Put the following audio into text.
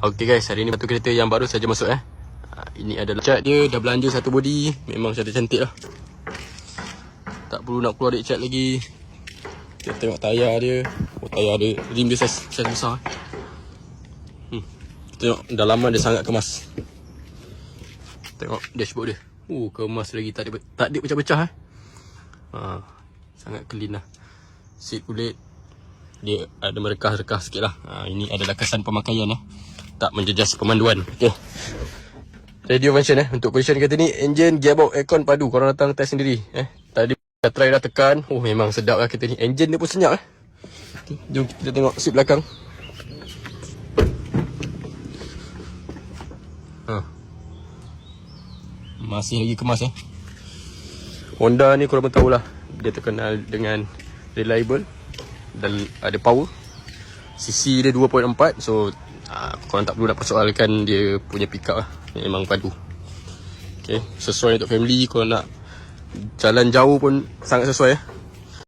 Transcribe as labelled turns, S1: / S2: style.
S1: Okay guys, hari ni batu kereta yang baru saja masuk Ini adalah cat dia, dah belanja satu body. Memang cantik-cantik lah. Tak perlu nak keluar dek cat lagi. Kita tengok tayar dia. Oh, tayar dia, rim dia saiz besar. Tengok dalaman dia sangat kemas. Tengok dashboard dia. Kemas lagi, tak ada pecah-pecah sangat clean lah. Seat kulit dia ada merekah-rekah sikit lah. Ini adalah kesan pemakaian tak menjejas pemanduan. Okay. Radio function untuk condition kereta ni, engine, gearbox, aircon padu. Korang datang test sendiri. Tadi dah try dah tekan. Memang sedap lah kereta ni. Engine dia pun senyap Jom kita tengok seat belakang. Masih lagi kemas Honda ni korang pun tahulah, dia terkenal dengan reliable dan ada power. CC dia 2.4. So korang tak perlu nak persoalkan dia punya pick up Memang padu. Okay, sesuai untuk family. Korang nak jalan jauh pun sangat sesuai